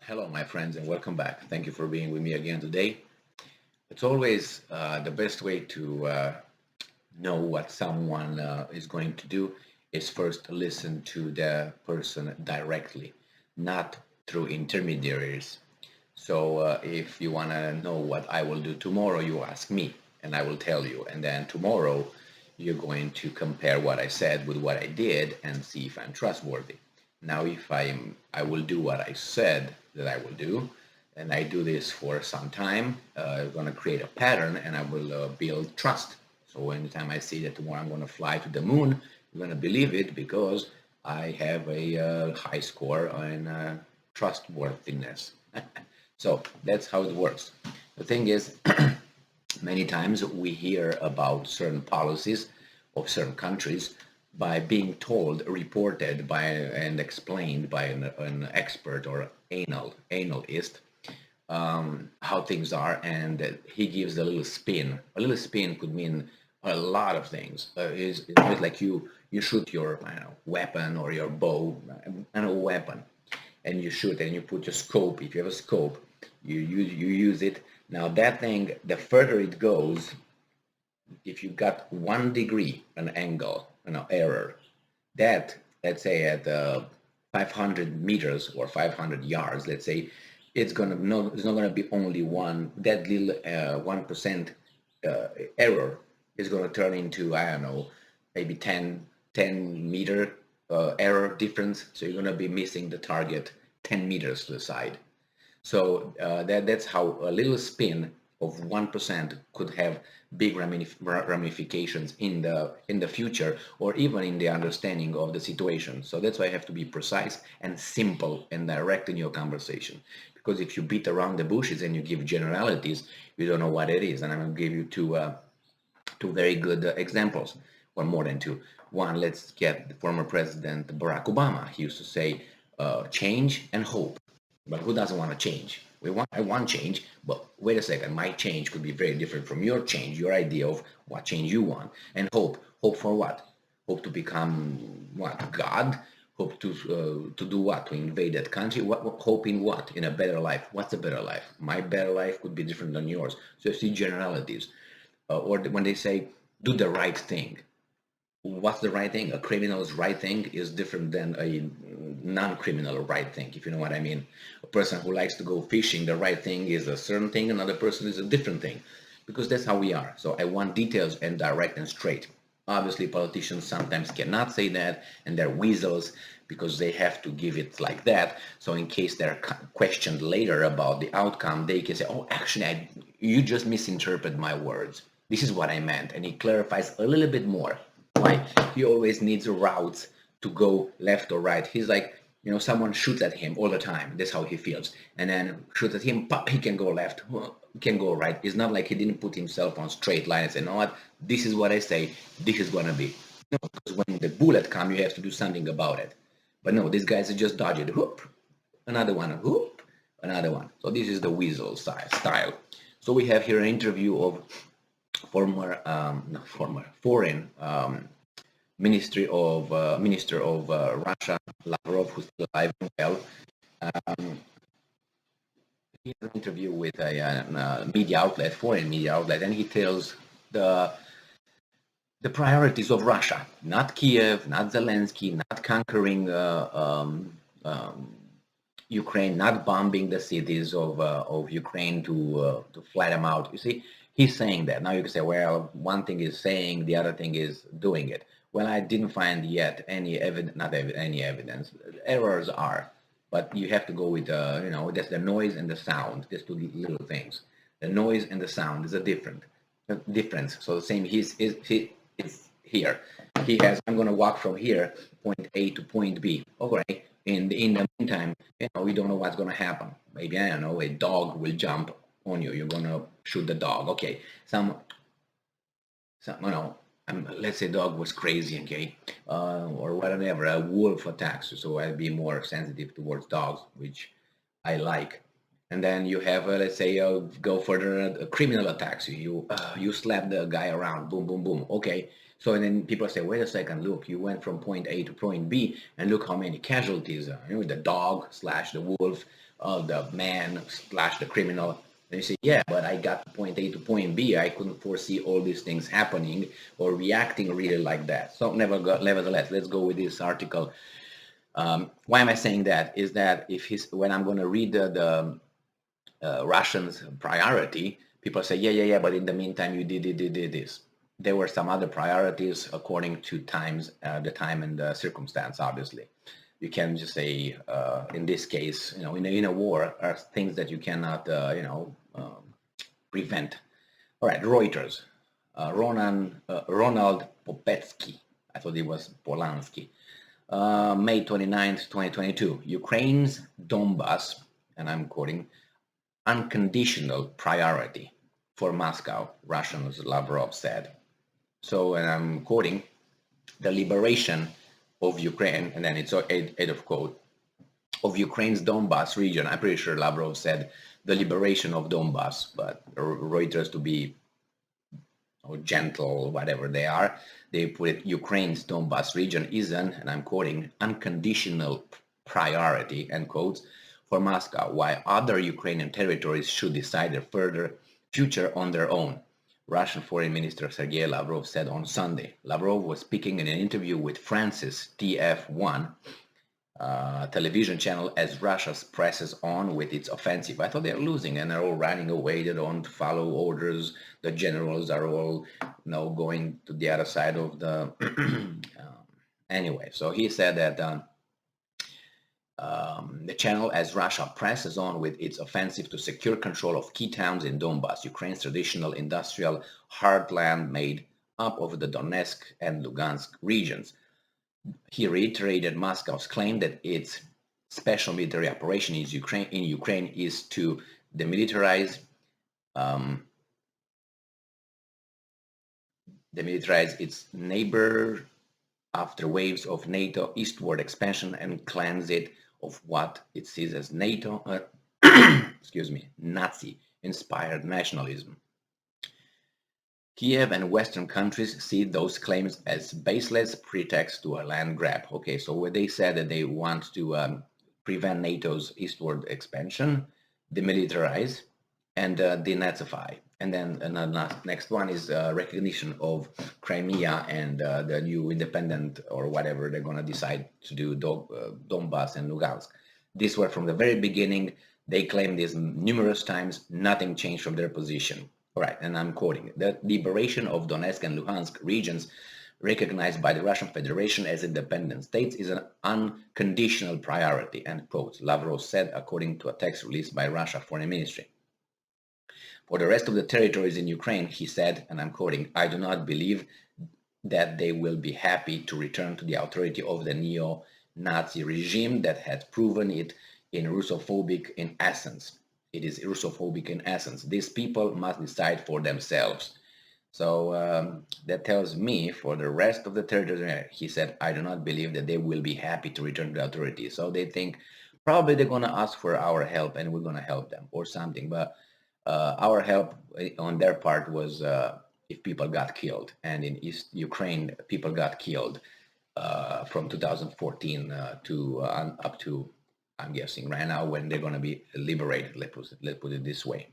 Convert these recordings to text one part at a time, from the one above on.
Hello, my friends, and welcome back. Thank you for being with me again today. It's always the best way to know what someone is going to do is first listen to the person directly, not through intermediaries. So, if you want to know what I will do tomorrow, you ask me, and I will tell you. And then tomorrow, you're going to compare what I said with what I did and see if I'm trustworthy. Now, if I will do what I said that I will do, and I do this for some time, I'm going to create a pattern, and I will build trust. So anytime I see that tomorrow I'm going to fly to the moon, you're going to believe it because I have a high score on trustworthiness. So that's how it works. The thing is, many times we hear about certain policies of certain countries by being told, reported by, and explained by an expert or analyst how things are, and he gives a little spin. A little spin could mean a lot of things. It's like you shoot your weapon or your bow and a weapon, and you shoot and you put your scope. If you have a scope, you use it. Now that thing, the further it goes, if you got 1 degree an angle, error, that, let's say at 500 meters or 500 yards, let's say, it's not gonna be only one. That little 1% error is gonna turn into, I don't know, maybe 10 meter error difference. So you're gonna be missing the target 10 meters to the side. So that's how a little spin of 1% could have big ramifications in the future, or even in the understanding of the situation. So that's why you have to be precise and simple and direct in your conversation. Because if you beat around the bushes and you give generalities, you don't know what it is. And I'm going to give you two very good examples, or more than two. One, let's get the former President Barack Obama. He used to say, change and hope. But who doesn't want to change? I want change, but wait a second, my change could be very different from your change, your idea of what change you want. And hope. Hope for what? Hope to become what? God? Hope to do what? To invade that country? What hope in what? In a better life. What's a better life? My better life could be different than yours. So you see generalities. Or when they say, do the right thing. What's the right thing? A criminal's right thing is different than a non-criminal right thing, if you know what I mean. A person who likes to go fishing, the right thing is a certain thing, another person is a different thing, because that's how we are. So I want details and direct and straight. Obviously, politicians sometimes cannot say that, and they're weasels because they have to give it like that. So in case they're questioned later about the outcome, they can say, oh, actually, you just misinterpreted my words. This is what I meant. And he clarifies a little bit more. Why? He always needs routes to go left or right. He's like, someone shoots at him all the time. That's how he feels. And then shoots at him, pop, he can go left, he can go right. It's not like he didn't put himself on straight line and say, you know what, this is what I say, this is gonna be. No, because when the bullet comes, you have to do something about it. But no, these guys just dodge it. Whoop, another one, whoop, another one. So this is the weasel style. So we have here an interview of foreign minister of Russia, Lavrov, who's still alive and well. Um, he has an interview with a media outlet, foreign media outlet, and he tells the priorities of Russia, not Kiev, not Zelensky, not conquering Ukraine, not bombing the cities of Ukraine to flat them out. You see, he's saying that. Now you can say, well, one thing is saying, the other thing is doing it. Well, I didn't find yet any evidence, not any evidence. Errors are, but you have to go with, that's the noise and the sound. There's two little things. The noise and the sound is a difference. So the same, he is here. He has, I'm going to walk from here, point A to point B. Okay. In the meantime, we don't know what's going to happen. Maybe, I don't know, a dog will jump on you. You're going to shoot the dog. Okay. Some let's say dog was crazy, okay, or whatever, a wolf attacks you. So I'll be more sensitive towards dogs, which I like. And then you have, let's say, go further, a criminal attacks you. You slap the guy around, boom, boom, boom. Okay, So then people say, wait a second, look, you went from point A to point B, and look how many casualties are. You know, the dog slash the wolf, the man slash the criminal. And you say, yeah, but I got to point A to point B. I couldn't foresee all these things happening or reacting really like that. So nevertheless, let's go with this article. Why am I saying that? Is that when I'm going to read the Russians' priority, people say, yeah, but in the meantime, you did this. There were some other priorities according to the time and the circumstance, obviously. You can just say, in this case, you know, in a war, are things that you cannot, prevent. All right, Reuters. Ronald Popetsky. I thought it was Polanski. May 29th, 2022. Ukraine's Donbas, and I'm quoting, unconditional priority for Moscow, Russians, Lavrov said. So, and I'm quoting, the liberation of Ukraine, and then it's end of quote, of Ukraine's Donbas region. I'm pretty sure Lavrov said the liberation of Donbas, but Reuters, to be gentle, whatever they are, they put it, Ukraine's Donbas region is an, and I'm quoting, unconditional priority, end quotes, for Moscow, while other Ukrainian territories should decide their further future on their own. Russian Foreign Minister Sergei Lavrov said on Sunday. Lavrov was speaking in an interview with France's TF1 television channel as Russia presses on with its offensive. I thought they're losing and they're all running away. They don't follow orders. The generals are all, going to the other side of the. Anyway, so he said that the channel as Russia presses on with its offensive to secure control of key towns in Donbas, Ukraine's traditional industrial heartland made up of the Donetsk and Lugansk regions. He reiterated Moscow's claim that its special military operation in Ukraine is to demilitarize its neighbor after waves of NATO eastward expansion and cleanse it of what it sees as NATO, Nazi-inspired nationalism. Kiev and Western countries see those claims as baseless pretext to a land grab. Okay, so where they said that they want to prevent NATO's eastward expansion, demilitarize, and denazify. And then the next one is recognition of Crimea and the new independent or whatever they're going to decide to do, Donbas and Lugansk. These were from the very beginning. They claimed this numerous times. Nothing changed from their position. All right, and I'm quoting, the liberation of Donetsk and Luhansk regions recognized by the Russian Federation as independent states is an unconditional priority, end quote, Lavrov said, according to a text released by Russia Foreign Ministry. For the rest of the territories in Ukraine, he said, and I'm quoting, I do not believe that they will be happy to return to the authority of the neo-Nazi regime that had proven it in Russophobic in essence. It is Russophobic in essence. These people must decide for themselves. So that tells me for the rest of the territory, he said, I do not believe that they will be happy to return to the authority. So they think probably they're going to ask for our help and we're going to help them or something. But our help on their part was if people got killed. And in East Ukraine, people got killed from 2014 to up to, I'm guessing right now, when they're going to be liberated. Let's put it this way.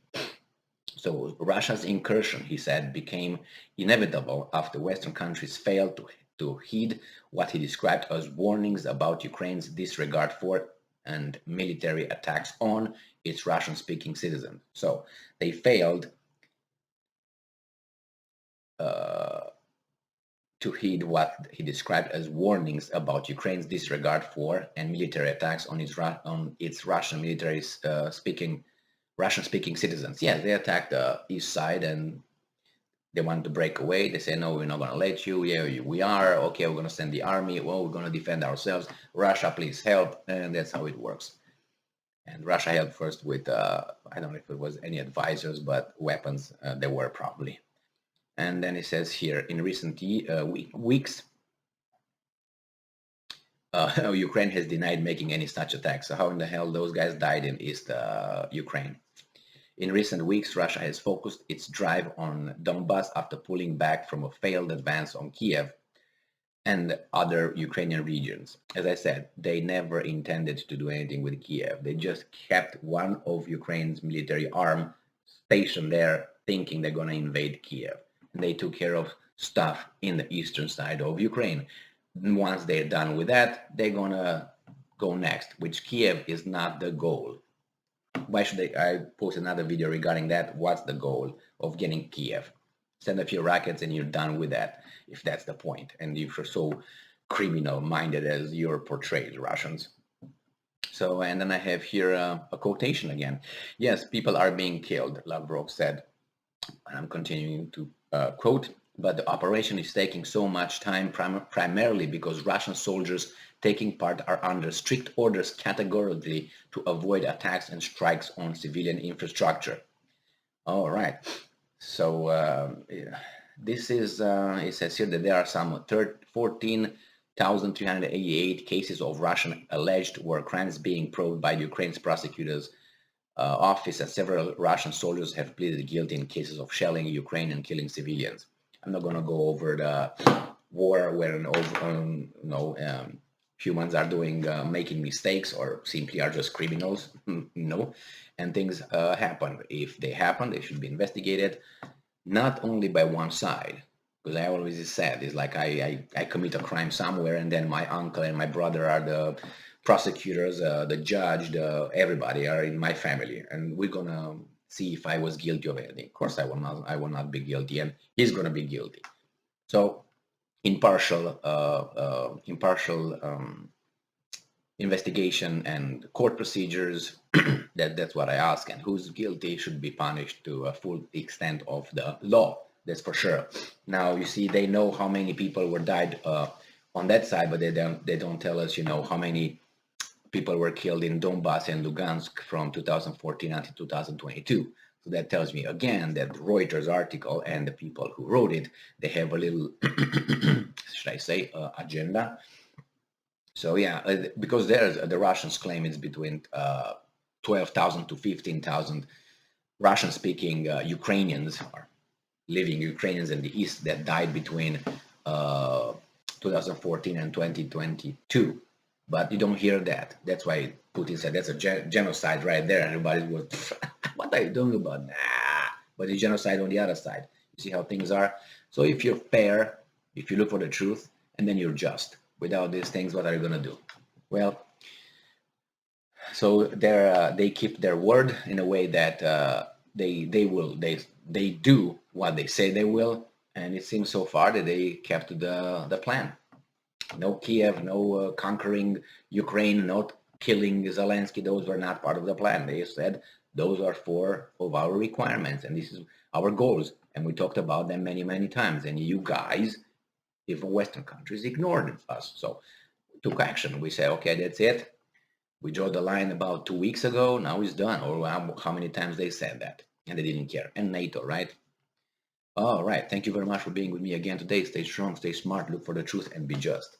So Russia's incursion, he said, became inevitable after Western countries failed to heed what he described as warnings about Ukraine's disregard for and military attacks on its Russian-speaking citizens. So they failed to heed what he described as warnings about Ukraine's disregard for and military attacks on its Russian military Russian-speaking citizens. Yes, they attacked the east side and they wanted to break away. They say, no, we're not going to let you. Yeah, we are. Okay, we're going to send the army. Well, we're going to defend ourselves. Russia, please help. And that's how it works. And Russia helped first with, I don't know if it was any advisors, but weapons there were probably. And then it says here, in recent weeks, Ukraine has denied making any such attacks. So how in the hell those guys died in East Ukraine? In recent weeks, Russia has focused its drive on Donbas after pulling back from a failed advance on Kiev and other Ukrainian regions. As I said, they never intended to do anything with Kiev. They just kept one of Ukraine's military arm stationed there, thinking they're going to invade Kiev. And they took care of stuff in the eastern side of Ukraine. And once they're done with that, they're going to go next, which Kiev is not the goal. Why should I post another video regarding that? What's the goal of getting Kiev? Send a few rockets and you're done with that, if that's the point. And if you're so criminal-minded as you're portrayed, Russians. So, and then I have here a quotation again. Yes, people are being killed, Lavrov said. I'm continuing to quote, but the operation is taking so much time primarily because Russian soldiers taking part are under strict orders categorically to avoid attacks and strikes on civilian infrastructure. All right. So this is, it says here that there are some 14,388 cases of Russian alleged war crimes being probed by Ukraine's prosecutors' office, and several Russian soldiers have pleaded guilty in cases of shelling Ukraine and killing civilians. I'm not going to go over the war where humans are doing making mistakes or simply are just criminals, and things happen. If they happen, they should be investigated, not only by one side, because I always said it's like I commit a crime somewhere and then my uncle and my brother are the prosecutors, the judge, everybody are in my family, and we're gonna see if I was guilty of anything. Of course, I will not be guilty, and he's gonna be guilty. So impartial investigation and court procedures, that's what I ask, and who's guilty should be punished to a full extent of the law, that's for sure. Now you see, they know how many people were died on that side, but they don't tell us, how many people were killed in Donbas and Lugansk from 2014 until 2022. So that tells me again that Reuters article and the people who wrote it, they have a little, should I say, agenda. So yeah, because the Russians claim it's between 12,000 to 15,000 Russian-speaking Ukrainians, or living Ukrainians in the East, that died between 2014 and 2022. But you don't hear that. That's why Putin said that's a genocide right there. Everybody was, what are you doing about that? Nah. But it's genocide on the other side. You see how things are? So if you're fair, if you look for the truth, and then you're just. Without these things, what are you going to do? Well, so they keep their word in a way that they do what they say they will, and it seems so far that they kept the plan. No Kiev, no conquering Ukraine, not killing Zelensky. Those were not part of the plan. They said those are four of our requirements, and this is our goals. And we talked about them many, many times. And you guys, even Western countries, ignored us. So we took action. We said, okay, that's it. We drew the line about 2 weeks ago. Now it's done. Or how many times they said that, and they didn't care. And NATO, right? All right. Thank you very much for being with me again today. Stay strong, stay smart, look for the truth, and be just.